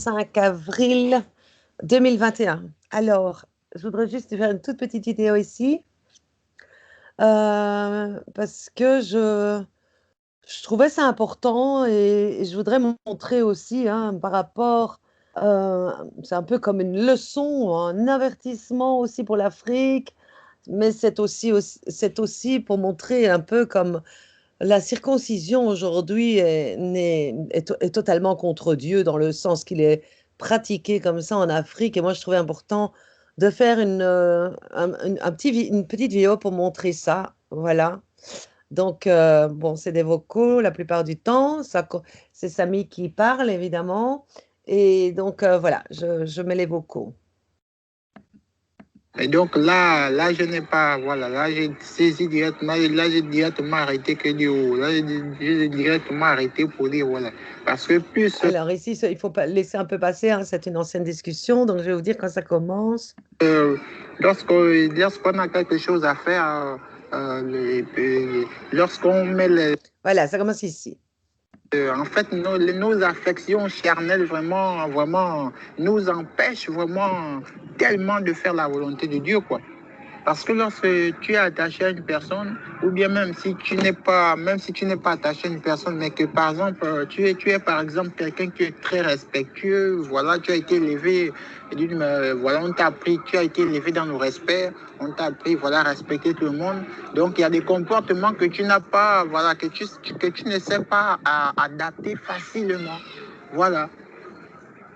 5 avril 2021. Alors, je voudrais juste faire une toute petite vidéo ici, parce que je trouvais ça important et je voudrais montrer aussi, hein, par rapport, c'est un peu comme une leçon, un avertissement aussi pour l'Afrique, mais c'est aussi pour montrer un peu comme la circoncision aujourd'hui est totalement contre Dieu dans le sens qu'il est pratiqué comme ça en Afrique. Et moi, je trouvais important de faire une petite vidéo pour montrer ça. Voilà. Donc, bon, c'est des vocaux la plupart du temps. C'est Samy qui parle, évidemment. Et donc, voilà, je mets les vocaux. Et donc là, je n'ai pas, voilà, là, j'ai saisi directement, là, j'ai directement arrêté que dire, oh, là, j'ai directement arrêté pour dire, voilà. Parce que plus. Alors, ici, il faut pas laisser un peu passer, hein, c'est une ancienne discussion, donc je vais vous dire quand ça commence. Lorsqu'on a quelque chose à faire, lorsqu'on met les. Voilà, ça commence ici. En fait, nos affections charnelles vraiment nous empêchent vraiment tellement de faire la volonté de Dieu, quoi. Parce que lorsque tu es attaché à une personne, ou bien même si tu n'es pas attaché à une personne, mais que par exemple, tu es par exemple quelqu'un qui est très respectueux, voilà, tu as été élevé, voilà, on t'a appris, tu as été élevé dans le respect, on t'a appris, voilà, à respecter tout le monde. Donc, il y a des comportements que tu n'as pas, voilà, que tu ne sais pas adapter facilement. Voilà.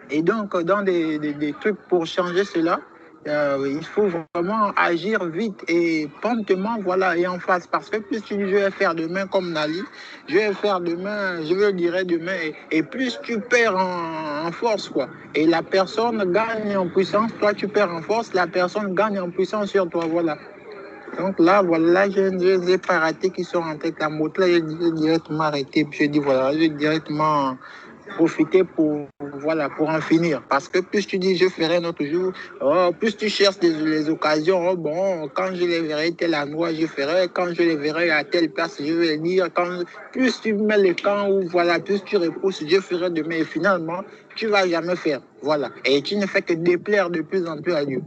Et donc, dans des trucs pour changer cela, il faut vraiment agir vite et promptement, voilà, et en face. Parce que plus tu dis, je vais faire demain comme Nali, je vais faire demain, je le dirai demain, et plus tu perds en force, quoi. Et la personne gagne en puissance, toi tu perds en force, la personne gagne en puissance sur toi, voilà. Donc là, voilà, je n'ai pas raté qui sont rentrés avec la moto, là, j'ai directement arrêté, puis je dis, voilà, j'ai directement profiter voilà, pour en finir. Parce que plus tu dis je ferai un autre jour, oh, plus tu cherches les occasions. Oh, bon, quand je les verrai tel endroit, je ferai. Quand je les verrai à telle place, je vais venir. Plus tu mets le camp ou voilà, plus tu repousses, je ferai demain. Et finalement, tu vas jamais faire. Voilà. Et tu ne fais que déplaire de plus en plus à Dieu.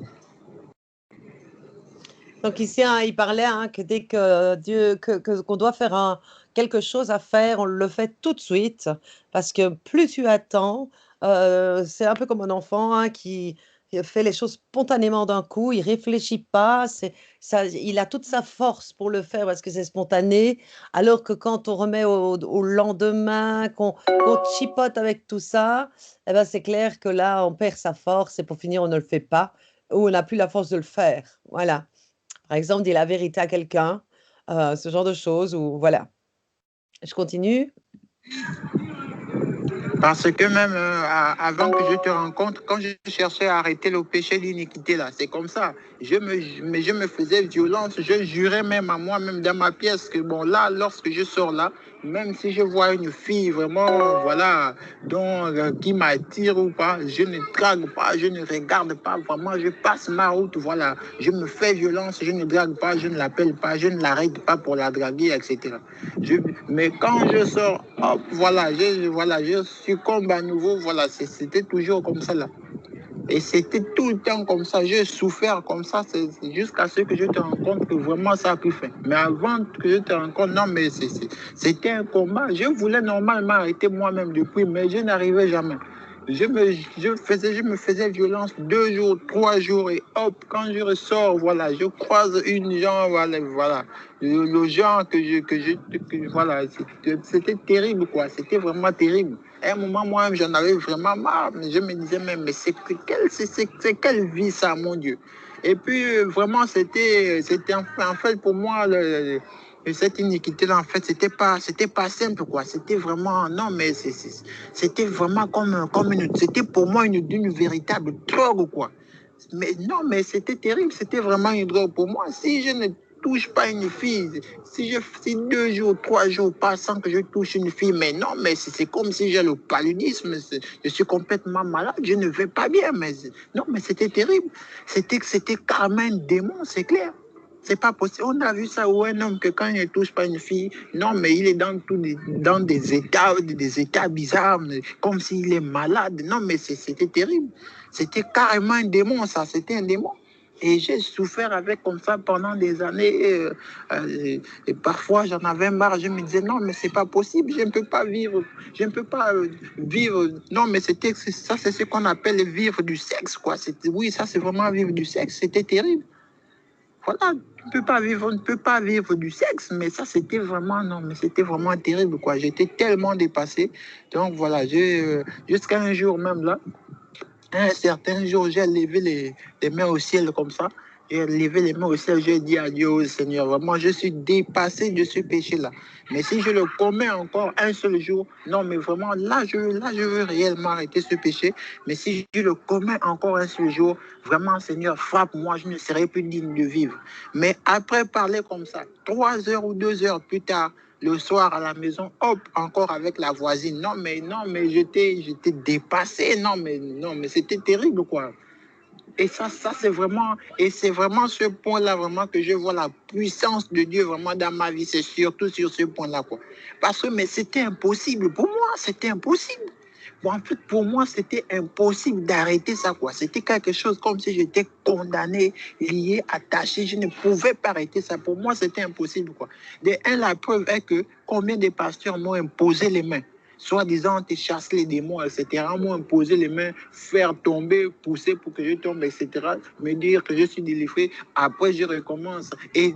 Donc ici, hein, il parlait, hein, que dès que Dieu, qu'on doit faire quelque chose à faire, on le fait tout de suite, parce que plus tu attends, c'est un peu comme un enfant, hein, qui fait les choses spontanément d'un coup, il réfléchit pas, il a toute sa force pour le faire parce que c'est spontané, alors que quand on remet au lendemain, qu'on chipote avec tout ça, eh ben c'est clair que là, on perd sa force et pour finir, on ne le fait pas, ou on n'a plus la force de le faire. Voilà. Par exemple, dire la vérité à quelqu'un, ce genre de choses ou voilà. Je continue? Parce que même avant que je te rencontre, quand je cherchais à arrêter le péché d'iniquité, là, c'est comme ça. Je me faisais violence, je jurais même à moi-même dans ma pièce que, bon, là, lorsque je sors là, même si je vois une fille vraiment, voilà, qui m'attire ou pas, je ne drague pas, je ne regarde pas, vraiment, je passe ma route, voilà. Je me fais violence, je ne drague pas, je ne l'appelle pas, je ne l'arrête pas pour la draguer, etc. Mais quand je sors, hop, voilà, je succombe à nouveau, voilà, c'était toujours comme ça, là. Et c'était tout le temps comme ça, j'ai souffert comme ça, c'est jusqu'à ce que je te rencontre que vraiment ça a pris fin. Mais avant que je te rencontre, non, mais c'était un combat. Je voulais normalement arrêter moi-même depuis, mais je n'arrivais jamais. Je me faisais violence 2 jours, 3 jours, et hop, quand je ressors, voilà, je croise une gens, voilà. Le genre voilà, c'était terrible, quoi, c'était vraiment terrible. À un moment, moi-même, j'en avais vraiment marre. Mais je me disais, mais c'est quelle vie, ça, mon Dieu. Et puis, vraiment, c'était en fait, pour moi, cette iniquité-là, en fait, c'était pas simple, quoi. C'était vraiment, non, mais c'était vraiment c'était pour moi une véritable drogue, quoi. Mais non, mais c'était terrible, c'était vraiment une drogue pour moi. Si je ne touche pas une fille, si 2 jours, 3 jours passent sans que je touche une fille, mais non, mais c'est comme si j'ai le paludisme, je suis complètement malade, je ne vais pas bien, non, mais c'était terrible. C'était carrément un démon, c'est clair. C'est pas possible. On a vu ça où un homme que quand il ne touche pas une fille, non, mais il est dans des états bizarres, comme s'il est malade. Non, mais c'était terrible. C'était carrément un démon, ça. C'était un démon. Et j'ai souffert avec comme ça pendant des années. Et parfois, j'en avais marre. Je me disais, non, mais c'est pas possible. Je ne peux pas vivre. Je ne peux pas vivre. Non, mais ça, c'est ce qu'on appelle vivre du sexe, quoi. Oui, ça, c'est vraiment vivre du sexe. C'était terrible. Voilà, on ne peut pas vivre du sexe, mais ça, c'était vraiment, non, mais c'était vraiment terrible, quoi. J'étais tellement dépassé. Donc, voilà, jusqu'à un jour même, là, un certain jour, j'ai levé les mains au ciel comme ça. J'ai levé les mains au ciel, j'ai dit adieu au Seigneur. Vraiment, je suis dépassé de ce péché-là. Mais si je le commets encore un seul jour, non, mais vraiment, là, je veux réellement arrêter ce péché. Mais si je le commets encore un seul jour, vraiment, Seigneur, frappe-moi, je ne serai plus digne de vivre. Mais après parler comme ça, 3 heures ou 2 heures plus tard, le soir à la maison, hop, encore avec la voisine. Non, mais j'étais dépassé. Non, mais c'était terrible, quoi. Et ça c'est vraiment ce point-là, vraiment, que je vois la puissance de Dieu, vraiment, dans ma vie. C'est surtout sur ce point-là, quoi. Parce que, mais c'était impossible. Pour moi, c'était impossible. Bon, en fait, pour moi, c'était impossible d'arrêter ça, quoi. C'était quelque chose comme si j'étais condamné, lié, attaché. Je ne pouvais pas arrêter ça. Pour moi, c'était impossible, quoi. La preuve est que combien de pasteurs m'ont imposé les mains. Soi-disant, on te chasse les démons, etc. M'ont imposé les mains, faire tomber, pousser pour que je tombe, etc. Me dire que je suis délivré. Après, je recommence. Et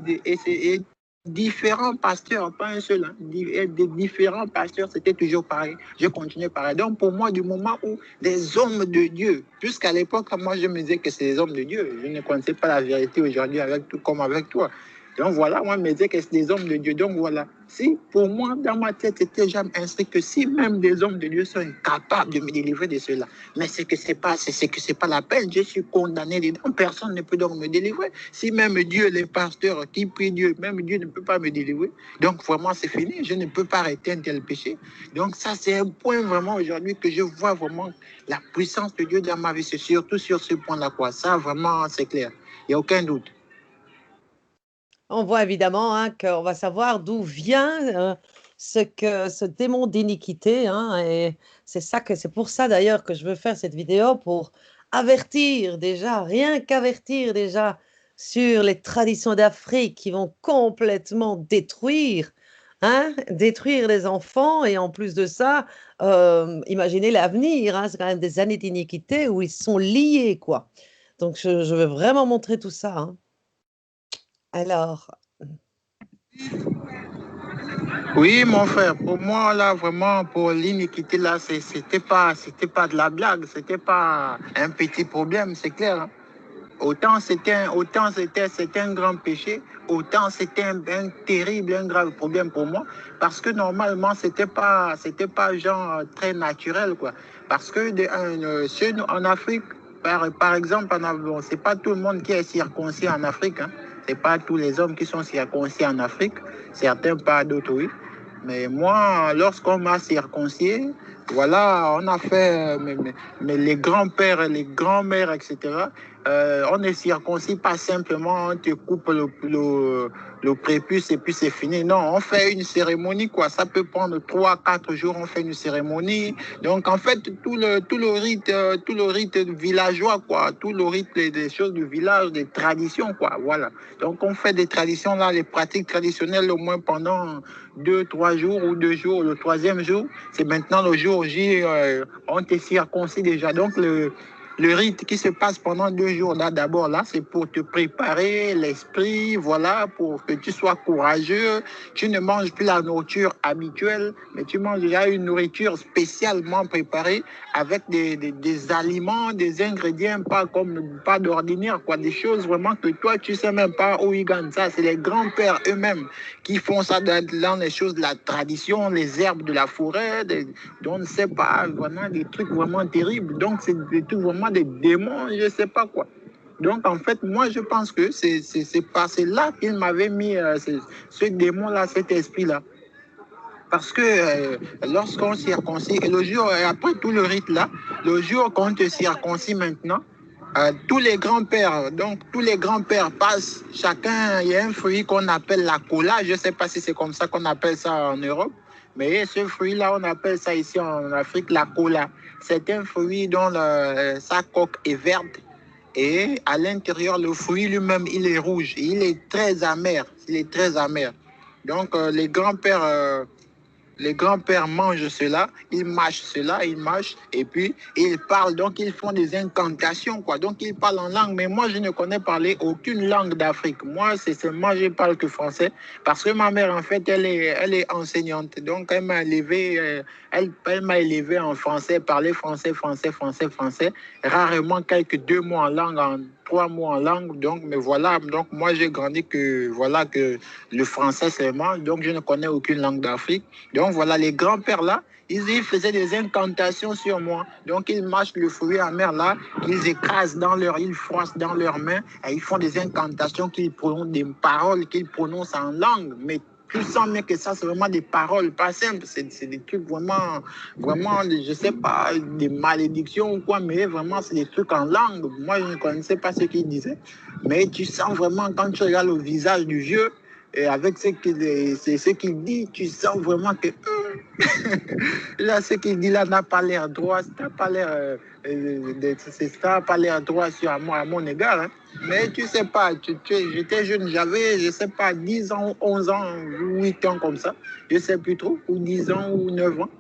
différents pasteurs, pas un seul, hein, des différents pasteurs, c'était toujours pareil. Je continuais pareil. Donc, pour moi, du moment où des hommes de Dieu, puisqu'à l'époque, moi, je me disais que c'est des hommes de Dieu, je ne connaissais pas la vérité aujourd'hui comme avec toi. Donc voilà, moi, je me disais que c'est des hommes de Dieu. Donc voilà, si pour moi, dans ma tête, c'était déjà inscrit que si même des hommes de Dieu sont incapables de me délivrer de cela, mais c'est que c'est pas la peine, je suis condamné dedans, personne ne peut donc me délivrer. Si même Dieu, les pasteurs qui prient Dieu, même Dieu ne peut pas me délivrer, donc vraiment c'est fini, je ne peux pas arrêter un tel péché. Donc ça, c'est un point vraiment aujourd'hui que je vois vraiment la puissance de Dieu dans ma vie, c'est surtout sur ce point-là, quoi. Ça, vraiment, c'est clair, il n'y a aucun doute. On voit évidemment hein, qu'on va savoir d'où vient ce démon d'iniquité. Hein, et c'est pour ça d'ailleurs que je veux faire cette vidéo pour avertir déjà, rien qu'avertir déjà sur les traditions d'Afrique qui vont complètement détruire les enfants. Et en plus de ça, imaginez l'avenir. Hein, c'est quand même des années d'iniquité où ils sont liés, quoi. Donc je veux vraiment montrer tout ça. Hein. Alors. Oui, mon frère, pour moi, là, vraiment, pour l'iniquité, là, c'était pas de la blague, c'était pas un petit problème, c'est clair. Hein. C'était un grand péché, autant c'était un terrible, un grave problème pour moi, parce que normalement, c'était pas genre très naturel, quoi. Parce que en Afrique, par exemple, bon, c'est pas tout le monde qui est circoncis en Afrique, hein. C'est pas tous les hommes qui sont circoncis en Afrique, certains pas, d'autres oui. Mais moi, lorsqu'on m'a circoncis, voilà, on a fait mais les grands-pères, les grands-mères, etc. On ne circoncis pas simplement, on te coupe le prépuce et puis c'est fini. Non, on fait une cérémonie, quoi. Ça peut prendre 3, 4 jours, on fait une cérémonie. Donc, en fait, tout le rite villageois, quoi. Tout le rite des choses du village, des traditions, quoi. Voilà. Donc, on fait des traditions, là, les pratiques traditionnelles, au moins pendant 2, 3 jours ou 2 jours. Le troisième jour, c'est maintenant le jour J, on te circoncis déjà. Donc, le rite qui se passe pendant 2 jours, là, d'abord, là, c'est pour te préparer l'esprit, voilà, pour que tu sois courageux. Tu ne manges plus la nourriture habituelle, mais tu manges déjà une nourriture spécialement préparée avec des aliments, des ingrédients, pas d'ordinaire, quoi, des choses vraiment que toi, tu sais même pas où ils gagnent ça. C'est les grands-pères eux-mêmes qui font ça dans les choses de la tradition, les herbes de la forêt, on ne sait pas, vraiment des trucs vraiment terribles. Donc, c'est des trucs vraiment des démons, je ne sais pas quoi. Donc, en fait, moi, je pense que c'est là qu'il m'avait mis ce démon-là, cet esprit-là. Parce que lorsqu'on circoncis, et le jour, après tout le rite-là, le jour qu'on te circoncis maintenant, tous les grands-pères, donc tous les grands-pères passent, chacun, il y a un fruit qu'on appelle la cola, je ne sais pas si c'est comme ça qu'on appelle ça en Europe, mais ce fruit-là, on appelle ça ici en Afrique la cola. C'est un fruit dont sa coque est verte et à l'intérieur, le fruit lui-même, il est rouge, il est très amer, il est très amer. Donc les grands-pères mangent cela, ils mâchent cela, ils mâchent, et puis ils parlent, donc ils font des incantations, quoi. Donc ils parlent en langue, mais moi je ne connais parler aucune langue d'Afrique. Moi, c'est seulement, je parle que français, parce que ma mère, en fait, elle est enseignante. Donc elle m'a élevé, elle m'a élevé en français, parler français, français, français, français. Rarement quelques 2 mots en langue, en 3 mots en langue. Donc, mais voilà, donc moi j'ai grandi que, voilà, que le français seulement, donc je ne connais aucune langue d'Afrique. Donc voilà, les grands-pères là, ils faisaient des incantations sur moi. Donc ils mâchent le fruit amer là, qu'ils écrasent ils froissent dans leurs mains, et ils font des incantations qu'ils prononcent, des paroles qu'ils prononcent en langue. Mais tu sens bien que ça, c'est vraiment des paroles pas simples. C'est des trucs vraiment, vraiment, je sais pas, des malédictions ou quoi, mais vraiment, c'est des trucs en langue. Moi, je ne connaissais pas ce qu'ils disaient. Mais tu sens vraiment, quand tu regardes le visage du vieux, et avec ce qu'il dit, tu sens vraiment que là, ce qu'il dit là n'a pas l'air droit, ça n'a pas l'air droit à mon égard. Hein. Mais tu sais pas, j'étais jeune, j'avais, je sais pas, 10 ans, 11 ans, 8 ans comme ça, je sais plus trop, ou 10 ans ou 9 ans.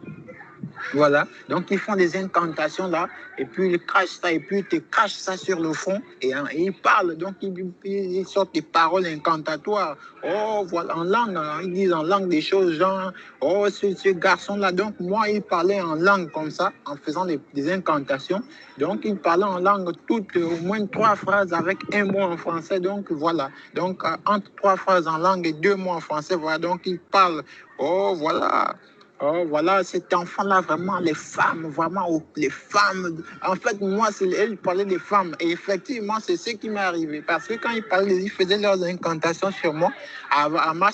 Voilà, donc ils font des incantations là, et puis ils crachent ça, et puis ils te crachent ça sur le front, et ils parlent, donc ils sortent des paroles incantatoires. Oh, voilà, en langue, hein, ils disent en langue des choses, genre, oh, ce garçon-là, donc moi, il parlait en langue comme ça, en faisant des incantations. Donc, il parlait en langue toutes, au moins 3 phrases avec un mot en français, donc voilà. Donc, entre 3 phrases en langue et 2 mots en français, voilà, donc il parle, oh, voilà. Oh, voilà, cet enfant-là, vraiment, les femmes, vraiment, les femmes. En fait, moi, elle parlait des femmes. Et effectivement, c'est ce qui m'est arrivé. Parce que quand ils faisaient leurs incantations sur moi, à ma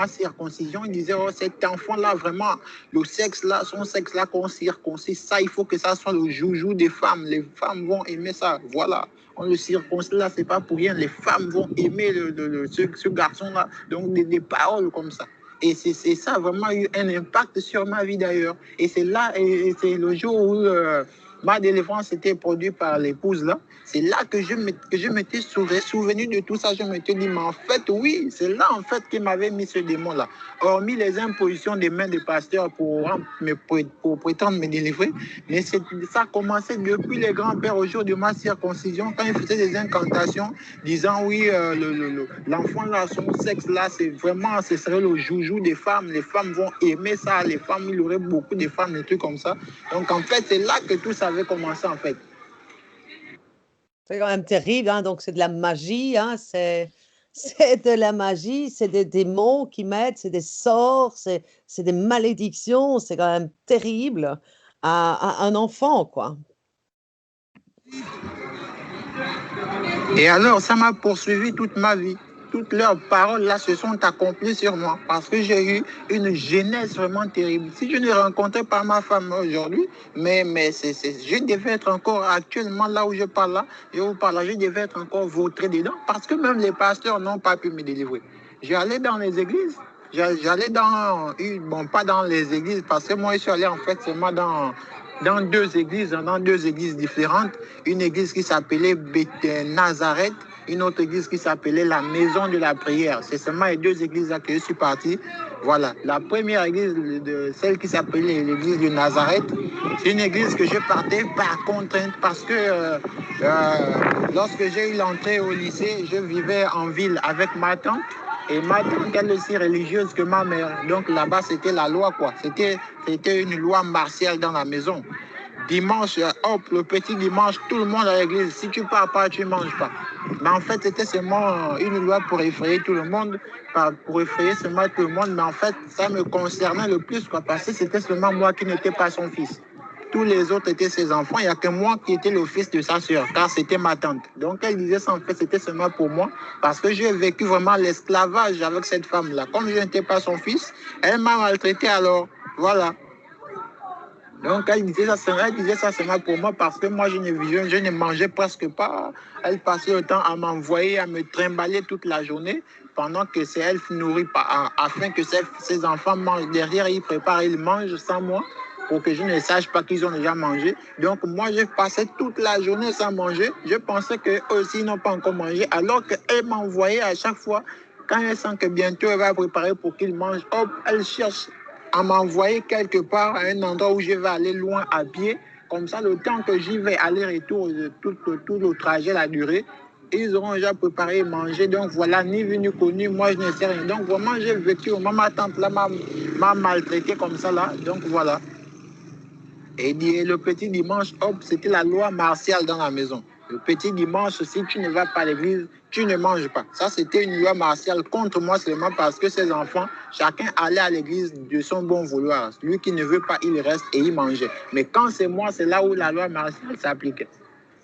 circoncision, ils disaient, oh, cet enfant-là, vraiment, le sexe-là, son sexe-là, qu'on circoncise, ça, il faut que ça soit le joujou des femmes. Les femmes vont aimer ça. Voilà. On le circoncise là, c'est pas pour rien. Les femmes vont aimer ce garçon-là. Donc, des paroles comme ça. Et ça a vraiment eu un impact sur ma vie d'ailleurs. Et c'est là, et c'est le jour où ma délivrance était produite par l'épouse là. C'est là que je m'étais souvenu de tout ça. Je m'étais dit, mais en fait, oui, c'est là en fait qu'il m'avait mis ce démon-là. Hormis les impositions des mains des pasteurs pour prétendre me délivrer, mais ça a commencé depuis les grands-pères au jour de ma circoncision, quand ils faisaient des incantations, disant, oui, l'enfant là, son sexe là, c'est vraiment, ce serait le joujou des femmes. Les femmes vont aimer ça. Les femmes, il y aurait beaucoup de femmes, des trucs comme ça. Donc, en fait, c'est là que tout ça avait commencé, en fait. C'est quand même terrible, hein? Donc c'est de la magie, hein? C'est de la magie, c'est des démons qui mettent, c'est des sorts, c'est des malédictions, c'est quand même terrible à un enfant, quoi. Et alors, ça m'a poursuivi toute ma vie. Toutes leurs paroles là se sont accomplies sur moi parce que j'ai eu une jeunesse vraiment terrible. Si je ne rencontrais pas ma femme aujourd'hui, mais je devais être encore actuellement là où je parle là, je vous parle là, je devais être encore vautré dedans parce que même les pasteurs n'ont pas pu me délivrer. J'allais dans les églises, j'allais bon, pas dans les églises parce que moi je suis allé en fait seulement dans 2 églises différentes. Une église qui s'appelait Nazareth, une autre église qui s'appelait la Maison de la Prière. C'est seulement les 2 églises-là que je suis parti. Voilà. La première église, celle qui s'appelait l'église de Nazareth, c'est une église que je partais par contrainte parce que lorsque j'ai eu l'entrée au lycée, je vivais en ville avec ma tante. Et ma tante, elle est aussi religieuse que ma mère. Donc là-bas, c'était la loi, quoi. C'était une loi martiale dans la maison. Dimanche, hop, le petit dimanche, tout le monde à l'église. Si tu pars pas, tu ne manges pas. Mais en fait, c'était seulement une loi pour effrayer tout le monde, pour effrayer seulement tout le monde. Mais en fait, ça me concernait le plus, quoi, parce que c'était seulement moi qui n'étais pas son fils. Tous les autres étaient ses enfants. Il n'y a que moi qui étais le fils de sa sœur, car c'était ma tante. Donc, elle disait ça, en fait, c'était seulement pour moi, parce que j'ai vécu vraiment l'esclavage avec cette femme-là. Comme je n'étais pas son fils, elle m'a maltraité alors. Voilà. Donc, elle disait ça seulement pour moi parce que moi, je ne mangeais presque pas. Elle passait le temps à m'envoyer, à me trimballer toute la journée pendant que c'est elle qui nourrit, afin que ses enfants mangent. Derrière, ils préparent, ils mangent sans moi pour que je ne sache pas qu'ils ont déjà mangé. Donc, moi, je passais toute la journée sans manger. Je pensais qu'eux aussi, ils n'ont pas encore mangé, alors qu'elle m'envoyait à chaque fois, quand elle sent que bientôt elle va préparer pour qu'ils mangent, hop, elle cherche à m'envoyer quelque part à un endroit où je vais aller loin à pied. Comme ça, le temps que j'y vais, aller-retour, tout le trajet, la durée, ils auront déjà préparé et mangé. Donc voilà, ni vu ni connu, moi je ne sais rien. Donc vraiment, j'ai vécu, ma tante là m'a maltraité comme ça là. Donc voilà. Et le petit dimanche, hop, c'était la loi martiale dans la maison. Le petit dimanche, si tu ne vas pas à l'église, tu ne manges pas. Ça, c'était une loi martiale contre moi seulement parce que ces enfants, chacun allait à l'église de son bon vouloir. Lui qui ne veut pas, il reste et il mangeait. Mais quand c'est moi, c'est là où la loi martiale s'appliquait.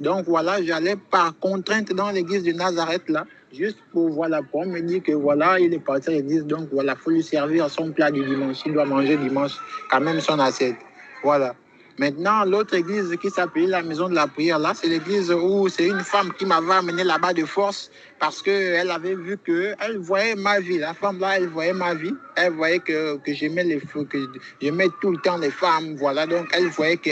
Donc voilà, j'allais par contrainte dans l'église de Nazareth là, juste pour, voilà, pour me dire que voilà, il est parti à l'église, donc voilà, il faut lui servir son plat du dimanche. Il doit manger dimanche quand même son assiette. Voilà. Maintenant, l'autre église qui s'appelait la maison de la prière, là, c'est l'église où c'est une femme qui m'avait amené là-bas de force parce qu'elle avait vu qu'elle voyait ma vie. La femme là, elle voyait ma vie. Elle voyait que j'aimais que j'aimais tout le temps les femmes. Voilà, donc elle voyait que,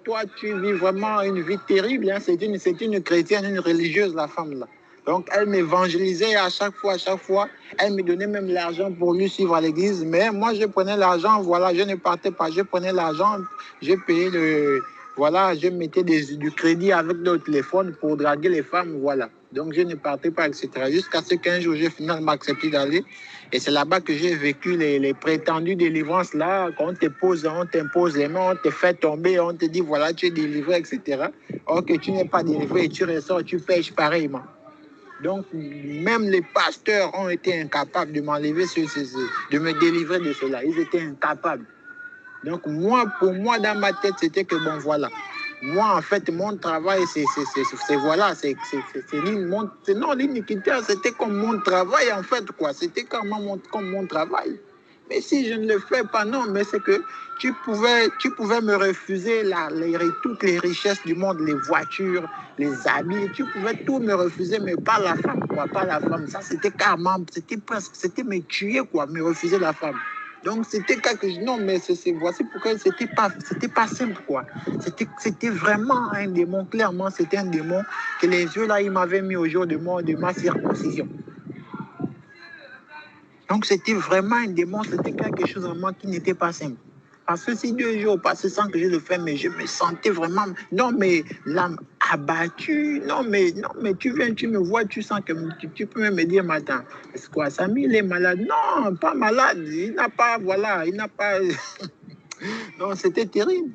toi, tu vis vraiment une vie terrible. Hein. C'est une chrétienne, une religieuse, la femme là. Donc, elle m'évangélisait à chaque fois, Elle me donnait même l'argent pour lui suivre à l'église. Mais moi, je prenais l'argent, voilà, je ne partais pas. Je prenais l'argent, je payais voilà, je mettais du crédit avec le téléphone pour draguer les femmes, voilà. Donc, je ne partais pas, etc. Jusqu'à ce qu'un jour, j'ai finalement accepté d'aller. Et c'est là-bas que j'ai vécu les prétendues délivrances, là, quand on t'impose les mains, on te fait tomber, on te dit, voilà, tu es délivré, etc. Or que tu n'es pas délivré et tu ressors, tu pêches pareillement. Donc, même les pasteurs ont été incapables de m'enlever, de me délivrer de cela. Ils étaient incapables. Donc, pour moi, dans ma tête, c'était que, bon, voilà. Moi, en fait, mon travail, voilà, non, l'iniquité, c'était comme mon travail, en fait, quoi. C'était comme mon travail. Mais si je ne le fais pas, non, mais c'est que tu pouvais me refuser toutes les richesses du monde, les voitures, les habits, tu pouvais tout me refuser, mais pas la femme, quoi, pas la femme. Ça, c'était carrément, c'était me tuer, quoi, me refuser la femme. Donc, c'était quelque chose, non, mais voici pourquoi c'était pas simple, quoi. C'était vraiment un démon, clairement, c'était un démon que les yeux, là, ils m'avaient mis au jour de ma circoncision. Donc, c'était vraiment un démon, c'était quelque chose vraiment qui n'était pas simple. Parce que si 2 jours passaient sans que je le fasse, mais je me sentais vraiment, non, mais l'âme abattue, non, mais tu viens, tu me vois, tu sens que tu peux même me dire, matin, est-ce quoi, Samy, il est malade? Non, pas malade, il n'a pas, voilà, il n'a pas, non, c'était terrible.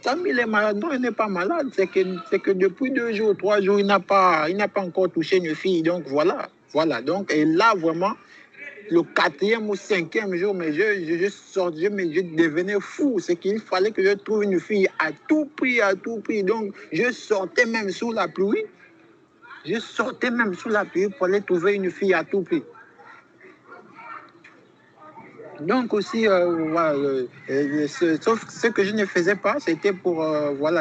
Samy, il est malade, non, il n'est pas malade, c'est que depuis 2 jours, 3 jours, il n'a pas encore touché une fille, donc voilà, donc, et là, vraiment, le 4e ou 5e jour, mais je devenais fou. C'est qu'il fallait que je trouve une fille à tout prix. Donc, je sortais même sous la pluie. Pour aller trouver une fille à tout prix. Donc aussi, sauf ce que je ne faisais pas, c'était pour,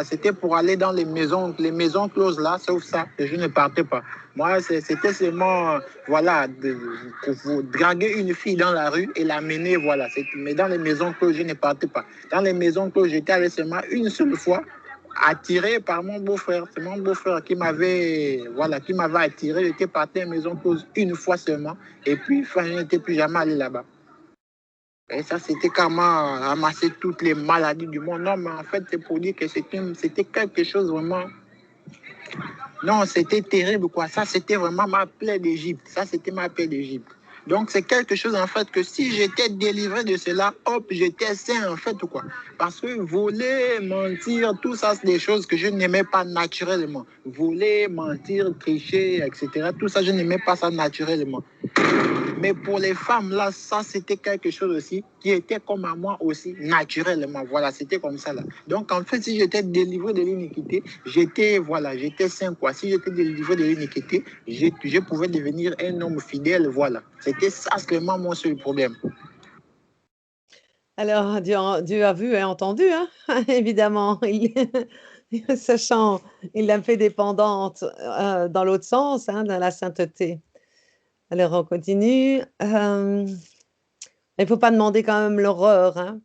c'était pour aller dans les maisons closes là, sauf ça, que je ne partais pas. Moi, c'était seulement, pour draguer une fille dans la rue et l'amener, voilà. Mais dans les maisons closes, je ne partais pas. Dans les maisons closes, j'étais allé seulement une seule fois, attiré par mon beau-frère. C'est mon beau-frère qui m'avait attiré. J'étais parti à la maison close une fois seulement. Et puis, je n'étais plus jamais allé là-bas. Et ça, c'était carrément ramasser toutes les maladies du monde. Non, mais en fait, c'est pour dire que c'était quelque chose vraiment... Non, c'était terrible, quoi. Ça, c'était vraiment ma plaie d'Égypte. Ça, c'était ma plaie d'Égypte. Donc, c'est quelque chose, en fait, que si j'étais délivré de cela, hop, j'étais sain, en fait, quoi. Parce que voler, mentir, tout ça, c'est des choses que je n'aimais pas naturellement. Voler, mentir, tricher, etc. Tout ça, je n'aimais pas ça naturellement. Mais pour les femmes, là, ça, c'était quelque chose aussi qui était comme à moi aussi, naturellement. Voilà, c'était comme ça, là. Donc, en fait, si j'étais délivré de l'iniquité, j'étais sain, quoi. Si j'étais délivré de l'iniquité, je pouvais devenir un homme fidèle, voilà. C'était ça, seulement mon seul problème. Alors, Dieu a vu et entendu, hein, évidemment. Sachant, il l'a fait dépendante dans l'autre sens, hein, dans la sainteté. Alors, on continue. Il ne faut pas demander quand même l'horreur, hein.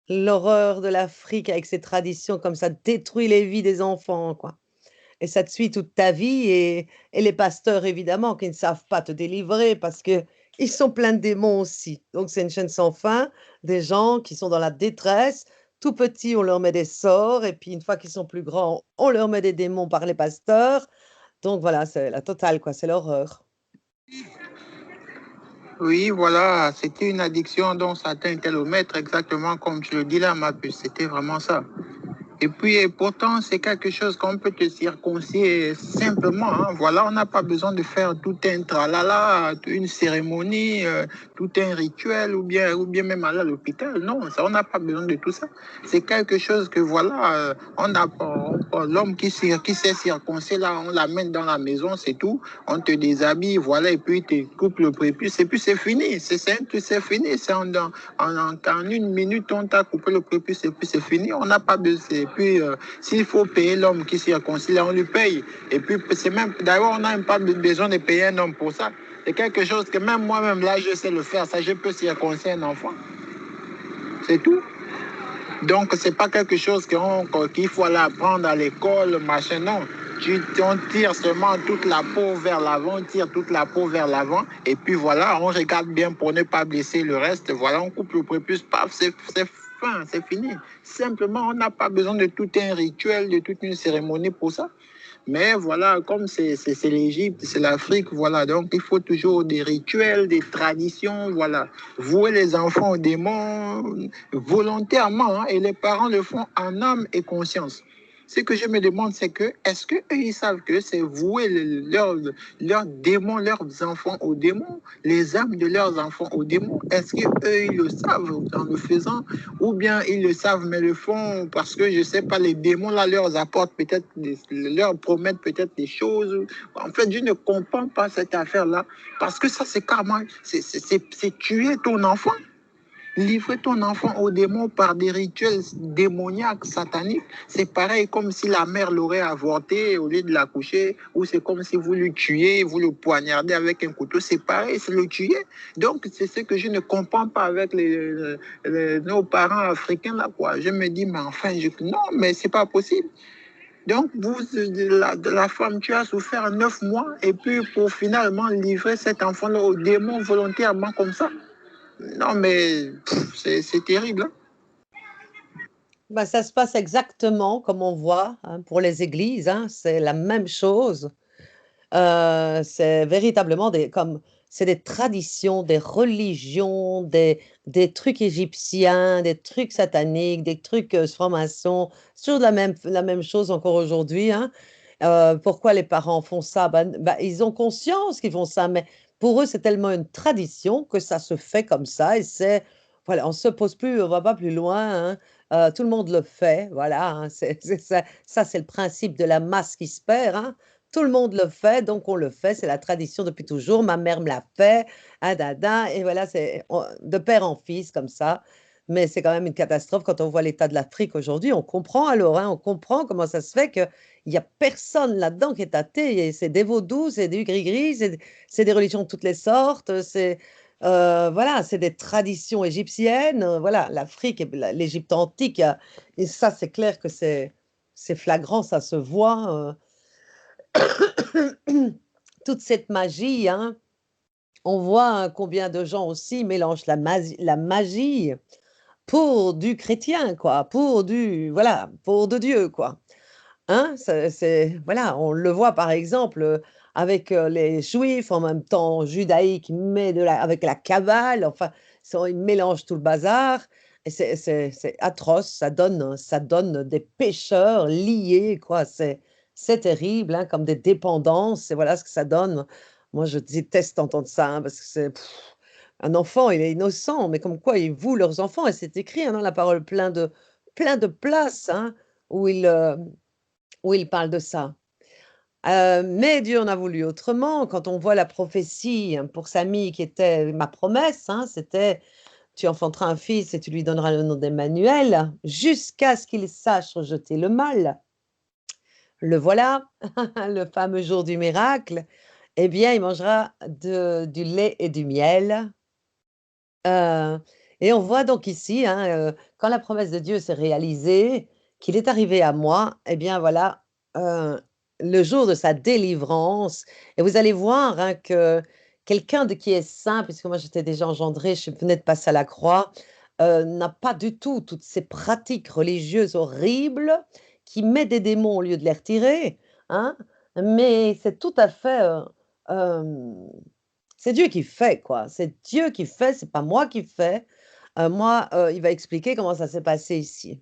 L'horreur de l'Afrique avec ses traditions, comme ça détruit les vies des enfants, quoi. Et ça te suit toute ta vie. Et les pasteurs, évidemment, qui ne savent pas te délivrer parce que ils sont pleins de démons aussi. Donc, c'est une chaîne sans fin, des gens qui sont dans la détresse. Tout petits, on leur met des sorts. Et puis, une fois qu'ils sont plus grands, on leur met des démons par les pasteurs. Donc, voilà, c'est la totale, quoi. C'est l'horreur. Oui, voilà, c'était une addiction dont Satan était le maître, exactement comme tu le dis là, ma puce. C'était vraiment ça. Et puis, et pourtant, c'est quelque chose qu'on peut te circoncire simplement, hein. Voilà, on n'a pas besoin de faire tout un tralala, une cérémonie, tout un rituel, ou bien même aller à l'hôpital. Non, ça, on n'a pas besoin de tout ça. C'est quelque chose que, voilà, on a l'homme qui s'est circoncis, là, on l'amène dans la maison, c'est tout. On te déshabille, voilà, et puis tu coupes le prépuce, et puis c'est fini. C'est fini. C'est en une minute, on t'a coupé le prépuce, et puis c'est fini. On n'a pas besoin. Et puis, s'il faut payer l'homme qui circoncise, on lui paye. Et puis, c'est même, d'ailleurs, on n'a même pas besoin de payer un homme pour ça. C'est quelque chose que même moi-même, là, je sais le faire. Ça, je peux circoncire un enfant. C'est tout. Donc, c'est pas quelque chose qu'il faut aller apprendre à l'école, machin, non. On tire seulement toute la peau vers l'avant, on tire toute la peau vers l'avant, et puis voilà, on regarde bien pour ne pas blesser le reste. Voilà, on coupe le prépuce, paf, c'est fin, c'est fini. Simplement, on n'a pas besoin de tout un rituel, de toute une cérémonie pour ça. Mais voilà, comme c'est l'Égypte, c'est l'Afrique, voilà. Donc, il faut toujours des rituels, des traditions, voilà. Vouer les enfants aux démons volontairement, hein, et les parents le font en âme et conscience. Ce que je me demande, c'est que, est-ce qu'eux, ils savent que c'est vouer leurs démons, leurs enfants aux démons, les âmes de leurs enfants aux démons? Est-ce qu'eux, ils le savent en le faisant? Ou bien ils le savent, mais le font parce que, je ne sais pas, les démons, là, leur apportent peut-être, leur promettent peut-être des choses. En fait, je ne comprends pas cette affaire-là, parce que ça, c'est carrément, c'est tuer ton enfant. Livrer ton enfant aux démons par des rituels démoniaques, sataniques, c'est pareil comme si la mère l'aurait avorté au lieu de l'accoucher, ou c'est comme si vous le tuez, vous le poignardez avec un couteau, c'est pareil, c'est le tuer. Donc, c'est ce que je ne comprends pas avec nos parents africains, là, quoi. Je me dis, mais enfin, non, mais c'est pas possible. Donc, la femme, tu as souffert 9 mois, et puis pour finalement livrer cet enfant-là aux démons volontairement comme ça. Non, mais c'est terrible, hein. Bah, ça se passe exactement comme on voit, hein, pour les églises, hein, c'est la même chose. C'est véritablement c'est des traditions, des religions, des trucs égyptiens, des trucs sataniques, des trucs francs-maçons. C'est toujours la même chose encore aujourd'hui, hein. Pourquoi les parents font ça? Ils ont conscience qu'ils font ça, mais pour eux, c'est tellement une tradition que ça se fait comme ça. Et voilà, on se pose plus, on va pas plus loin, hein. Tout le monde le fait, voilà, hein. Ça, c'est le principe de la masse qui se perd, hein. Tout le monde le fait, donc on le fait, c'est la tradition depuis toujours. Ma mère me l'a fait, ah dada, et voilà, de père en fils comme ça. Mais c'est quand même une catastrophe quand on voit l'état de l'Afrique aujourd'hui. On comprend alors, hein, on comprend comment ça se fait qu'il n'y a personne là-dedans qui est athée. Et c'est des vaudous, c'est du gris-gris, c'est des religions de toutes les sortes. Voilà, c'est des traditions égyptiennes. Voilà, l'Afrique et l'Égypte antique, et ça, c'est clair que c'est flagrant, ça se voit. Toute cette magie, hein, on voit hein, combien de gens aussi mélangent la magie pour du chrétien, quoi, voilà, pour de Dieu, quoi. Hein, voilà, on le voit par exemple avec les Juifs, en même temps judaïques, mais avec la Kabbale, enfin, ils mélangent tout le bazar. Et c'est atroce, ça donne des pécheurs liés, quoi. C'est terrible, hein, comme des dépendances, et voilà ce que ça donne. Moi, je déteste entendre ça, hein, parce que un enfant, il est innocent, mais comme quoi ils vouent leurs enfants, et c'est écrit hein, dans la parole, plein de places hein, où où il parle de ça. Mais Dieu en a voulu autrement. Quand on voit la prophétie hein, pour Samy, qui était ma promesse, hein, c'était tu enfanteras un fils et tu lui donneras le nom d'Emmanuel, jusqu'à ce qu'il sache rejeter le mal. Le voilà, le fameux jour du miracle. Eh bien, il mangera du lait et du miel. Heu et on voit donc ici, hein, quand la promesse de Dieu s'est réalisée, qu'il est arrivé à moi, eh bien voilà, heu, le jour de sa délivrance et vous allez voir, hein, que quelqu'un de qui est saint, puisque moi j'étais déjà engendrée, je venais de passer à la croix, n'a pas du tout toutes ces pratiques religieuses horribles qui met des démons au lieu de les retirer, hein, mais c'est tout à fait, hem c'est Dieu qui fait, quoi. C'est Dieu qui fait, c'est pas moi qui fais. Moi, il va expliquer comment ça s'est passé ici.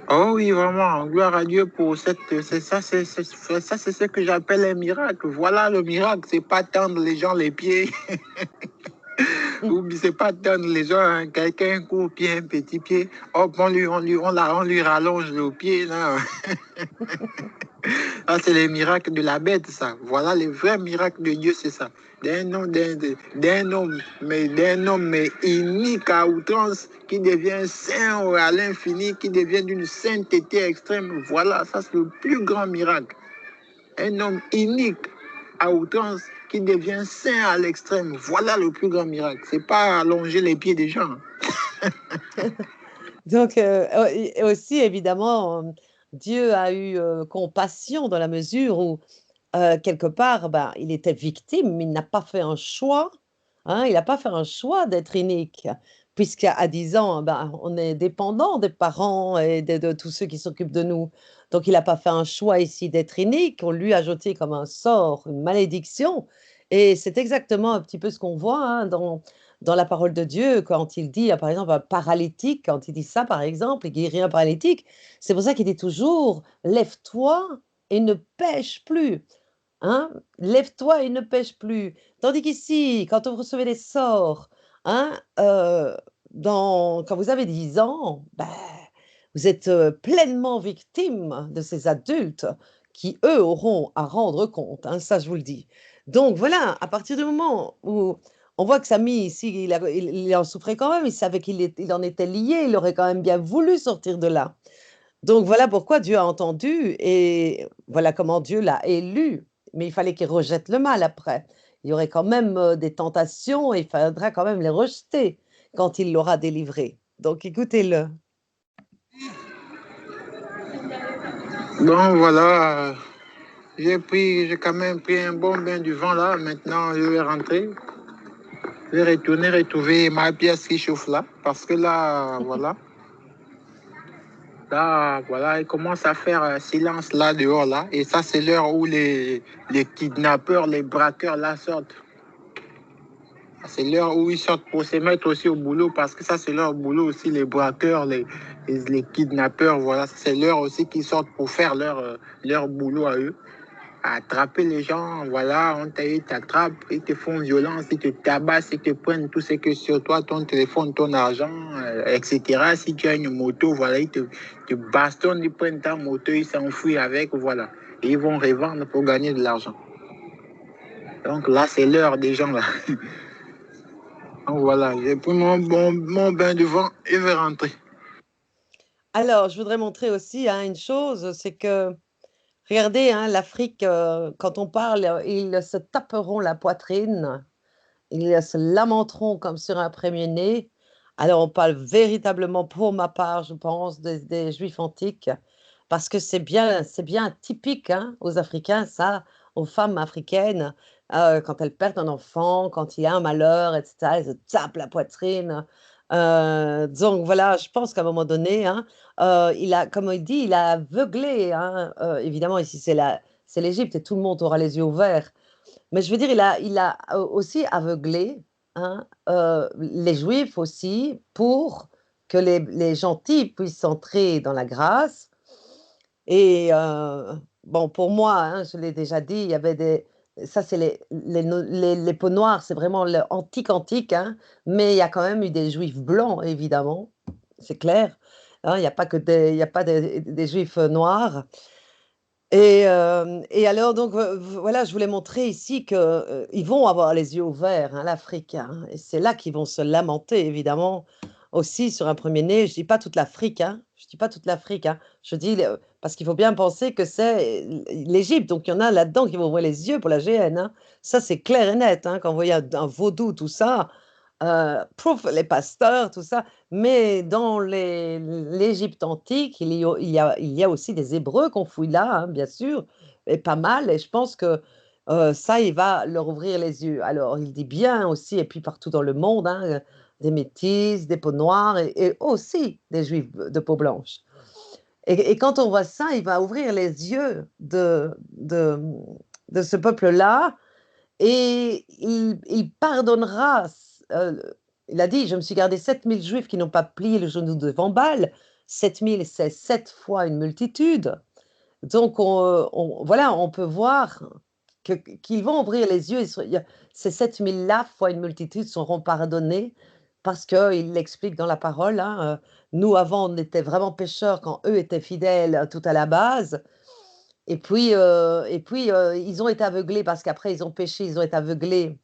Oh oui, vraiment, gloire à Dieu pour ça, c'est ce que j'appelle un miracle. Voilà le miracle, c'est pas tendre les gens les pieds, Mmh. ou bien c'est pas tendre les gens, hein, quelqu'un un court pied, un petit pied, hop, on lui rallonge le pied, là. Ah, c'est les miracles de la bête, ça. Voilà les vrais miracles de Dieu, c'est ça. D'un homme mais inique à outrance, qui devient saint à l'infini, qui devient d'une sainteté extrême. Voilà, ça c'est le plus grand miracle. Un homme unique à outrance, qui devient saint à l'extrême. Voilà le plus grand miracle. C'est pas allonger les pieds des gens. Donc, et aussi évidemment, Dieu a eu, compassion dans la mesure où, quelque part, ben, il était victime, mais il n'a pas fait un choix, hein, il n'a pas fait un choix d'être inique. Puisqu'à 10 ans, ben, on est dépendant des parents et de tous ceux qui s'occupent de nous. Donc il n'a pas fait un choix ici d'être inique, on lui a jeté comme un sort, une malédiction et c'est exactement un petit peu ce qu'on voit, hein, dans la parole de Dieu quand il dit, par exemple, un paralytique, quand il dit ça, par exemple, il guérit un paralytique, c'est pour ça qu'il dit toujours: «Lève-toi et ne pêche plus». Hein? Lève-toi et ne pêche plus. Tandis qu'ici, quand vous recevez des sorts, hein, quand vous avez 10 ans, ben, vous êtes, pleinement victime de ces adultes qui, eux, auront à rendre compte, hein, ça je vous le dis. Donc voilà, à partir du moment où on voit que Samy ici, il en souffrait quand même, il savait il en était lié, il aurait quand même bien voulu sortir de là. Donc voilà pourquoi Dieu a entendu et voilà comment Dieu l'a élu. Mais il fallait qu'il rejette le mal après. Il y aurait quand même, des tentations et il faudra quand même les rejeter quand il l'aura délivré. Donc écoutez-le. Bon, voilà, j'ai quand même pris un bon bain du vent là. Maintenant, je vais rentrer. Je vais retourner retrouver ma pièce qui chauffe là. Parce que là, voilà. Là, voilà, il commence à faire silence là dehors là. Et ça, c'est l'heure où les kidnappeurs, les braqueurs là sortent. C'est l'heure où ils sortent pour se mettre aussi au boulot. Parce que ça, c'est leur boulot aussi, les braqueurs, les kidnappeurs. Voilà, c'est l'heure aussi qu'ils sortent pour faire leur boulot à eux. Attraper les gens, voilà, ils t'attrapent, ils te font violence, ils te tabassent, ils te prennent tout ce que sur toi, ton téléphone, ton argent, etc. Si tu as une moto, voilà, te bastonnent, ils prennent ta moto, ils s'enfuient avec, voilà. Et ils vont revendre pour gagner de l'argent. Donc là, c'est l'heure des gens là. Donc voilà, j'ai pris mon bain de vent et je vais rentrer. Alors je voudrais montrer aussi, hein, une chose, c'est que regardez, hein, l'Afrique, quand on parle, ils se taperont la poitrine, ils se lamenteront comme sur un premier-né. Alors on parle véritablement, pour ma part, je pense, des Juifs antiques, parce que c'est bien typique, hein, aux Africains ça, aux femmes africaines, quand elles perdent un enfant, quand il y a un malheur et cetera, elles se tapent la poitrine. Donc voilà, je pense qu'à un moment donné, hein, il a comme il dit, il a aveuglé, hein, évidemment ici c'est l'Égypte et tout le monde aura les yeux ouverts. Mais je veux dire, il a aussi aveuglé, hein, les Juifs aussi, pour que les gentils puissent entrer dans la grâce et bon, pour moi, hein, je l'ai déjà dit, il y avait ça c'est les peaux noires, c'est vraiment le antique, antique, hein, mais il y a quand même eu des Juifs blancs, évidemment, c'est clair, hein, il y a pas des Juifs, noirs Et alors, donc, voilà, je voulais montrer ici que, ils vont avoir les yeux ouverts, hein, l'Afrique, hein, et c'est là qu'ils vont se lamenter, évidemment, aussi sur un premier-né. Je dis pas toute l'Afrique, hein, je dis pas toute l'Afrique, hein. Je dis le parce qu'il faut bien penser que c'est l'Égypte, donc il y en a là-dedans qui vont ouvrir les yeux pour la GN, hein. Ça, c'est clair et net, hein, quand vous voyez un vaudou, tout ça, pouf, les pasteurs, tout ça. Mais dans l'Égypte antique, il y a aussi des Hébreux qu'on fouille là, hein, bien sûr, et pas mal. Et je pense que ça, il va leur ouvrir les yeux. Alors, il dit bien aussi, et puis partout dans le monde, hein, des métis, des peaux noires et aussi des juifs de peau blanche. Et quand on voit ça, il va ouvrir les yeux de ce peuple-là et il pardonnera. Il a dit: «Je me suis gardé 7 000 Juifs qui n'ont pas plié le genou devant Baal». 7 000, c'est 7 fois une multitude. Donc voilà, on peut voir qu'ils vont ouvrir les yeux. Ces 7 000 là fois une multitude seront pardonnés parce qu'il l'explique dans la parole, hein, nous avant on était vraiment pécheurs quand eux étaient fidèles, tout à la base. Et puis, ils ont été aveuglés parce qu'après ils ont péché, ils ont été aveuglés.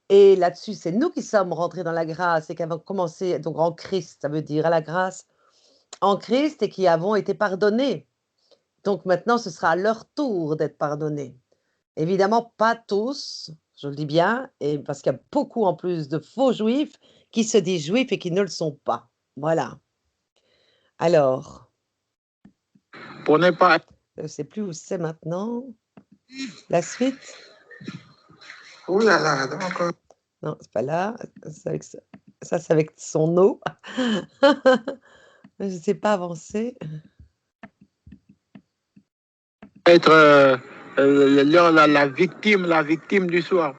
Et là-dessus, c'est nous qui sommes rentrés dans la grâce et qui avons commencé donc en Christ, ça veut dire à la grâce, en Christ, et qui avons été pardonnés. Donc maintenant, ce sera à leur tour d'être pardonnés. Évidemment, pas tous, je le dis bien, et parce qu'il y a beaucoup en plus de faux juifs qui se disent juifs et qui ne le sont pas. Voilà. Alors, Pour ne pas... je ne sais plus où c'est maintenant. La suite? Ouh là là, donc... Non, c'est pas là. C'est avec ça. Ça, c'est avec son eau. Je ne sais pas avancer. être la victime du soir.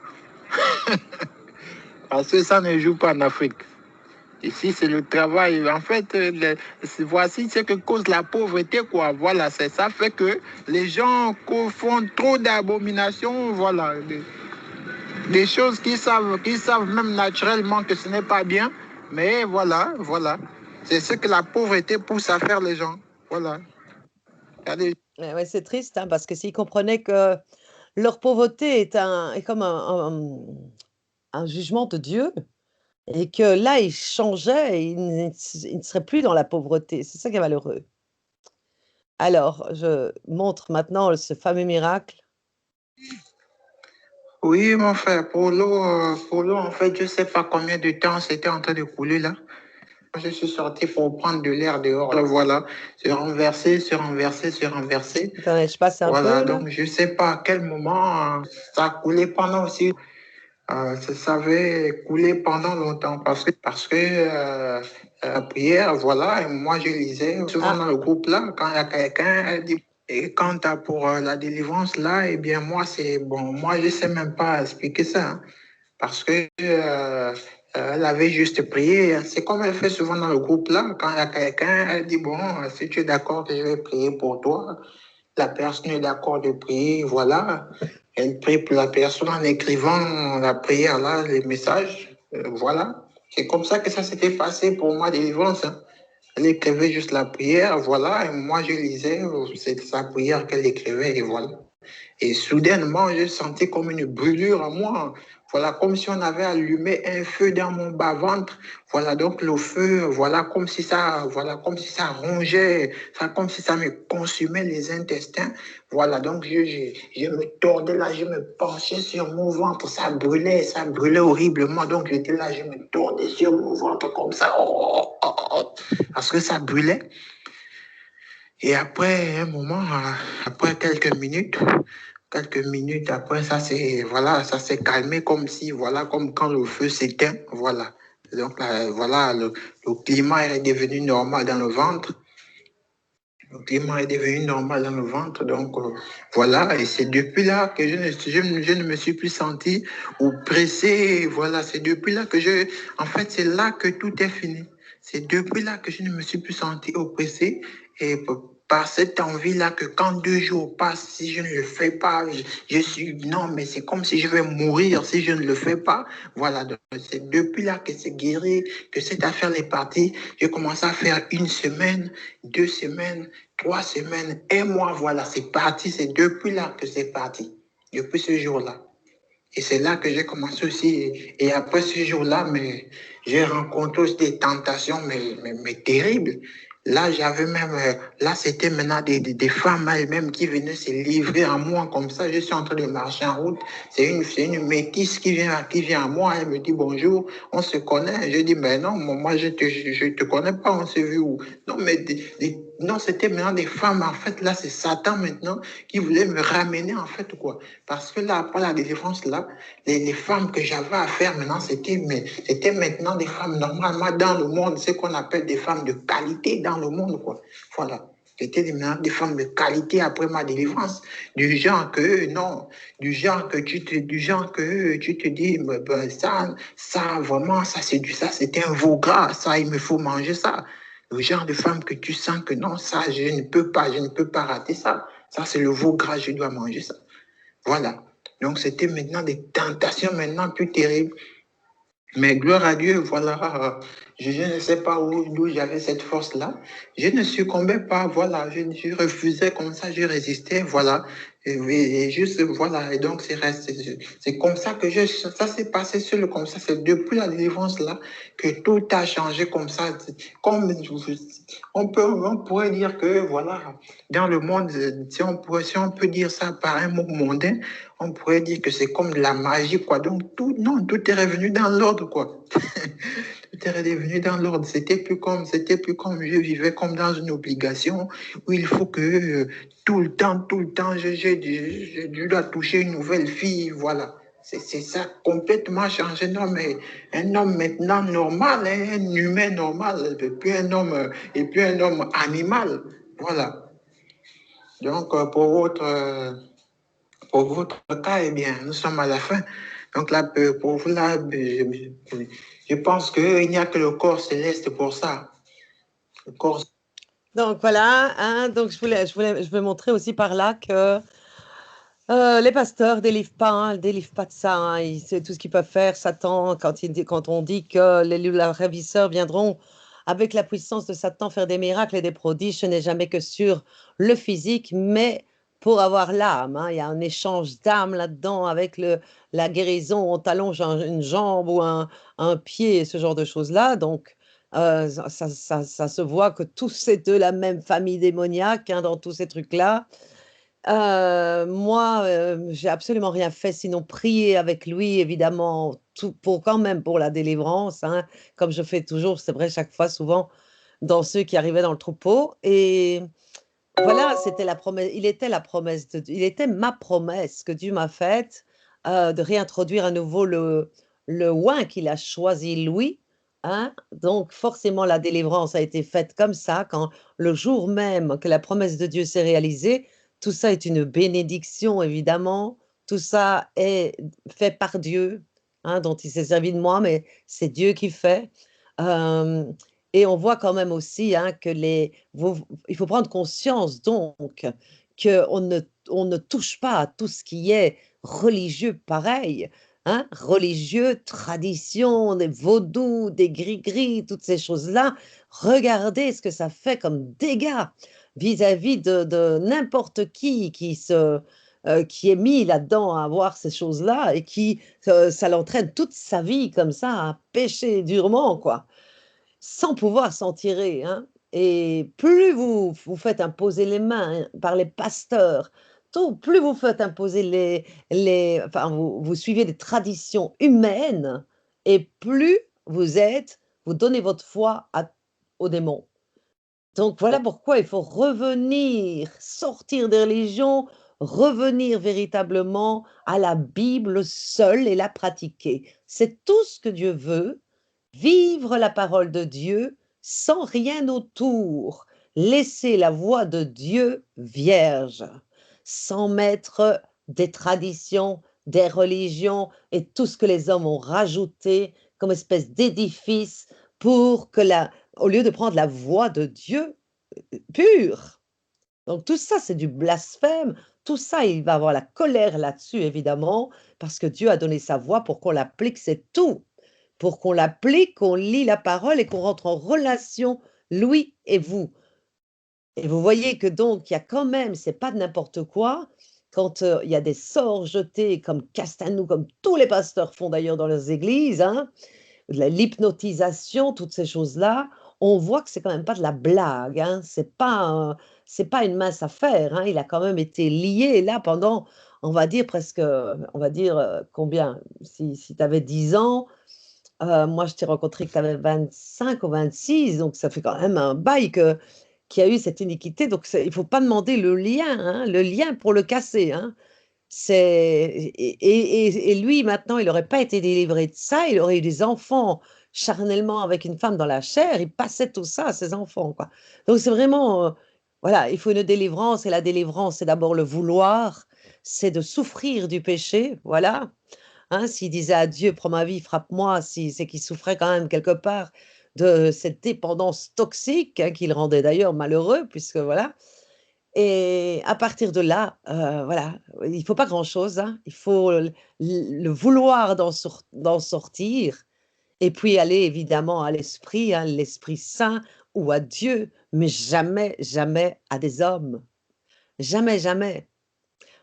Parce que ça ne joue pas en Afrique. Ici, c'est le travail. En fait, voici ce que cause la pauvreté, quoi. Voilà, ça fait que les gens font trop d'abominations, voilà. Des choses qu'ils savent même naturellement que ce n'est pas bien. Mais voilà, voilà. C'est ce que la pauvreté pousse à faire les gens. Voilà. Regardez. Ouais, c'est triste, hein, parce que s'ils comprenaient que leur pauvreté est comme un jugement de Dieu, et que là, ils changeaient et ils ne seraient plus dans la pauvreté. C'est ça qui est malheureux. Alors, je montre maintenant ce fameux miracle. Oui, mon frère, pour l'eau, en fait, je ne sais pas combien de temps c'était en train de couler là. Je suis sorti pour prendre de l'air dehors. Là, voilà, se renverser, se renverser, se renverser. Attendez, je passe un Voilà, peu là. donc je ne sais pas à quel moment ça a coulé pendant aussi. Ça avait coulé pendant longtemps parce que la prière, voilà, et moi je lisais souvent Ah, dans le groupe là, quand il y a quelqu'un, elle dit, et quand tu as pour la délivrance là, eh bien moi c'est bon, moi je sais même pas expliquer ça, hein, parce que elle avait juste prié. C'est comme elle fait souvent dans le groupe là, quand il y a quelqu'un, elle dit bon, si tu es d'accord que je vais prier pour toi, la personne est d'accord de prier, voilà. Elle prie pour la personne en écrivant la prière là, les messages, voilà. C'est comme ça que ça s'était passé pour moi, délivrance, hein. Elle écrivait juste la prière, voilà, et moi je lisais, c'est sa prière qu'elle écrivait, et voilà. Et soudainement, je sentais comme une brûlure en moi. Voilà, comme si on avait allumé un feu dans mon bas-ventre. Voilà, donc le feu, voilà, comme si ça rongeait, ça, comme si ça me consumait les intestins. Voilà, donc je me tordais là, je me penchais sur mon ventre, ça brûlait horriblement. Donc j'étais là, je me tordais sur mon ventre comme ça, parce que ça brûlait. Et après un moment, après quelques minutes après, ça s'est calmé comme si, voilà, comme quand le feu s'éteint, voilà. Donc là, voilà, le climat est devenu normal dans le ventre. Le climat est devenu normal dans le ventre, donc voilà, et c'est depuis là que je ne me suis plus senti oppressé, voilà, c'est depuis là en fait, c'est là que tout est fini. C'est depuis là que je ne me suis plus senti oppressé, et par cette envie-là que quand 2 jours passent, si je ne le fais pas, je suis, non, mais c'est comme si je vais mourir si je ne le fais pas. Voilà, donc c'est depuis là que c'est guéri, que cette affaire est partie. J'ai commencé à faire 1 semaine, 2 semaines, 3 semaines, 1 mois, voilà, c'est parti. C'est depuis là que c'est parti, depuis ce jour-là. Et c'est là que j'ai commencé aussi. Et après ce jour-là, mais j'ai rencontré aussi des tentations, mais terribles. Là, j'avais même, là, c'était maintenant des femmes elles-mêmes qui venaient se livrer à moi comme ça. Je suis en train de marcher en route. C'est une métisse qui vient à moi. Elle me dit bonjour, on se connaît. Je dis, mais non, moi, je te connais pas, on s'est vu où? Non, mais non, c'était maintenant des femmes. En fait, là, c'est Satan maintenant qui voulait me ramener, en fait, quoi. Parce que là, après la délivrance, là, les femmes que j'avais à faire maintenant, c'était maintenant des femmes normalement dans le monde, ce qu'on appelle des femmes de qualité dans le monde, quoi. Voilà. C'était maintenant des femmes de qualité après ma délivrance. Du genre que, non, du genre que tu te dis, ben, ça, vraiment, ça, c'était un veau gras, ça, il me faut manger ça. Le genre de femme que tu sens que non, ça, je ne peux pas rater ça. Ça, c'est le veau gras, je dois manger ça. Voilà. Donc, c'était maintenant des tentations maintenant plus terribles. Mais gloire à Dieu, voilà, je ne sais pas d'où j'avais cette force-là. Je ne succombais pas, voilà, je refusais comme ça, je résistais, voilà. Et juste, voilà, et donc c'est comme ça que ça s'est passé seul comme ça. C'est depuis la délivrance-là que tout a changé comme ça. Comme on pourrait dire que, voilà, dans le monde, si on peut dire ça par un mot mondain, on pourrait dire que c'est comme de la magie, quoi. Donc, non, tout est revenu dans l'ordre, quoi. Tout est revenu dans l'ordre. C'était plus comme je vivais comme dans une obligation où il faut que tout le temps, je dois toucher une nouvelle fille, voilà. C'est ça, complètement changé. Non, mais un homme maintenant normal, hein, un humain normal, et puis un homme animal, voilà. Donc, pour votre cas, eh bien, nous sommes à la fin. Donc là, pour vous, là, je pense qu'il n'y a que le corps céleste pour ça. Le corps. Donc voilà, hein, donc je vais montrer aussi par là que les pasteurs délivrent pas de ça, hein, c'est tout ce qu'ils peuvent faire. Satan, quand on dit que les ravisseurs viendront avec la puissance de Satan faire des miracles et des prodiges, ce n'est jamais que sur le physique, mais pour avoir l'âme, hein. Il y a un échange d'âme là-dedans avec la guérison. On t'allonge une jambe ou un pied, ce genre de choses-là. Donc, ça se voit que tous c'est de la même famille démoniaque, hein, dans tous ces trucs-là. Moi, j'ai absolument rien fait sinon prier avec lui, évidemment, tout quand même pour la délivrance, hein, comme je fais toujours, c'est vrai chaque fois, souvent dans ceux qui arrivaient dans le troupeau. Et voilà, c'était la promesse. Il était ma promesse que Dieu m'a faite, de réintroduire à nouveau le oint qu'il a choisi lui, hein. Donc forcément, la délivrance a été faite comme ça, quand le jour même que la promesse de Dieu s'est réalisée. Tout ça est une bénédiction, évidemment. Tout ça est fait par Dieu, hein, dont il s'est servi de moi, mais c'est Dieu qui fait. Hem Et on voit quand même aussi, hein, que il faut prendre conscience donc on ne touche pas à tout ce qui est religieux pareil, hein, religieux, tradition, des vaudous, des gris-gris, toutes ces choses-là. Regardez ce que ça fait comme dégâts vis-à-vis de n'importe qui est mis là-dedans à voir ces choses-là et ça l'entraîne toute sa vie comme ça à pécher durement, quoi, sans pouvoir s'en tirer, hein. Et plus vous faites imposer les mains, hein, par les pasteurs, plus vous faites imposer enfin, vous suivez des traditions humaines, et plus vous donnez votre foi aux démons. Donc voilà pourquoi il faut revenir, sortir des religions, revenir véritablement à la Bible seule et la pratiquer. C'est tout ce que Dieu veut. Vivre la parole de Dieu sans rien autour. Laisser la voix de Dieu vierge, sans mettre des traditions, des religions et tout ce que les hommes ont rajouté comme espèce d'édifice pour au lieu de prendre la voix de Dieu pure, Donc tout ça, c'est du blasphème. Tout ça, il va avoir la colère là-dessus, évidemment, parce que Dieu a donné sa voix pour qu'on l'applique, c'est tout. Pour qu'on l'applique, qu'on lit la parole et qu'on rentre en relation, lui et vous. Et vous voyez que donc il y a quand même, c'est pas de n'importe quoi, quand, il y a des sorts jetés comme Castanou, comme tous les pasteurs font d'ailleurs dans leurs églises, hein, de l'hypnotisation, toutes ces choses-là, on voit que c'est quand même pas de la blague, hein. C'est pas une mince affaire, hein. Il a quand même été lié là pendant, on va dire presque, on va dire, combien? Si tu avais 10 ans, moi je t'ai rencontré que tu avais 25 ou 26, donc ça fait quand même un bail que qu'il y a eu cette iniquité, donc c'est il faut pas demander le lien pour le casser, hein. C'est et lui maintenant, il aurait pas été délivré de ça, il aurait eu des enfants charnellement avec une femme dans la chair, il passait tout ça à ses enfants, quoi. Donc c'est vraiment, voilà, il faut une délivrance et la délivrance, c'est d'abord le vouloir, c'est de souffrir du péché, voilà, hein. S'il disait à Dieu: «Prends ma vie, frappe-moi», si c'est qu'il souffrait quand même quelque part de cette dépendance toxique, hein, qui le rendait d'ailleurs malheureux puisque voilà. Et à partir de là, voilà, il faut pas grand-chose, hein. Il faut le vouloir d'en sortir et puis aller évidemment à l'Esprit, hein, l'Esprit Saint ou à Dieu, mais jamais, jamais à des hommes. Jamais, jamais.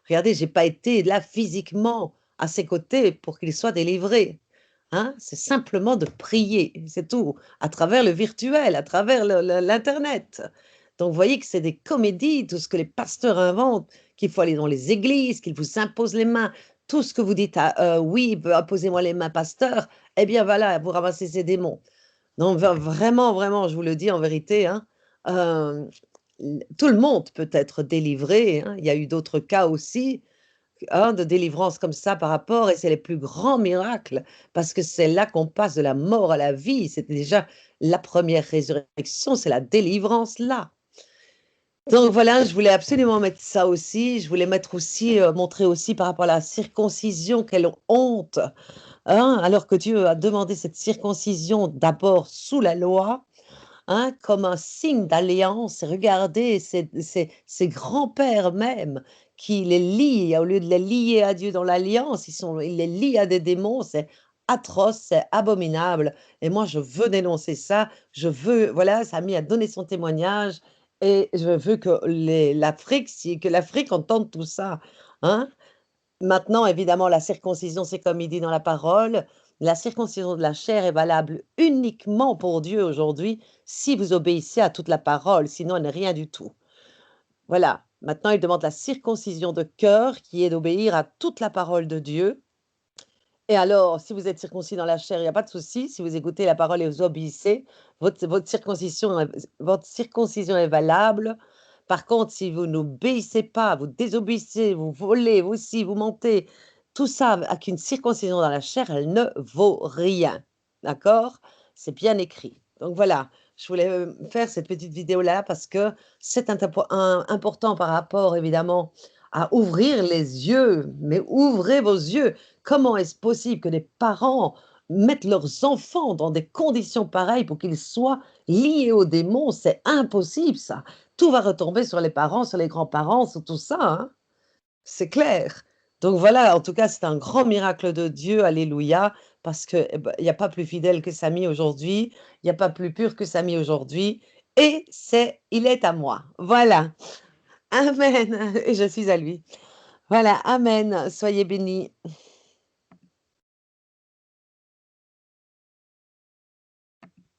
Regardez, j'ai pas été là physiquement à ses côtés pour qu'il soit délivré, hein. C'est simplement de prier, c'est tout, à travers le virtuel, à travers l'internet. Donc vous voyez que c'est des comédies, tout ce que les pasteurs inventent, qu'il faut aller dans les églises, qu'ils vous imposent les mains. Tout ce que vous dites à «Oui, imposez-moi les mains pasteur», eh bien voilà, vous ramassez ces démons. Non, vraiment, vraiment, je vous le dis en vérité, hein, tout le monde peut être délivré, hein. Il y a eu d'autres cas aussi, hein, de délivrance comme ça par rapport et c'est les plus grands miracles parce que c'est là qu'on passe de la mort à la vie. C'est déjà la première résurrection, c'est la délivrance là. Donc voilà, je voulais absolument mettre ça aussi. Je voulais mettre aussi, montrer aussi par rapport à la circoncision, quelle honte, hein, alors que Dieu a demandé cette circoncision d'abord sous la loi, hein, comme un signe d'alliance. Regardez ces grands-pères même qui les lient, au lieu de les lier à Dieu dans l'alliance, ils les lient à des démons, c'est atroce, c'est abominable et moi je veux dénoncer ça. Je veux voilà, Samy a donné son témoignage et je veux que l'Afrique entende tout ça, hein. Maintenant, évidemment, la circoncision, c'est comme il dit dans la parole, la circoncision de la chair est valable uniquement pour Dieu aujourd'hui, si vous obéissez à toute la parole, sinon elle n'est rien du tout. Voilà. Maintenant, il demande la circoncision de cœur, qui est d'obéir à toute la parole de Dieu. Et alors, si vous êtes circoncis dans la chair, il n'y a pas de souci. Si vous écoutez la parole et vous obéissez, votre circoncision est valable. Par contre, si vous n'obéissez pas, vous désobéissez, vous volez, vous aussi, vous mentez, tout ça avec une circoncision dans la chair, elle ne vaut rien. D'accord? C'est bien écrit. Donc voilà, je voulais faire cette petite vidéo-là parce que c'est important par rapport, évidemment, à ouvrir les yeux. Mais ouvrez vos yeux. Comment est-ce possible que des parents mettent leurs enfants dans des conditions pareilles pour qu'ils soient liés aux démons? C'est impossible ça. Tout va retomber sur les parents, sur les grands-parents, sur tout ça, hein. C'est clair. Donc voilà, en tout cas, c'est un grand miracle de Dieu, alléluia, parce que, eh bah, il y a pas plus fidèle que Samy aujourd'hui, il y a pas plus pur que Samy aujourd'hui et il est à moi. Voilà. Amen et je suis à lui. Voilà, amen. Soyez bénis.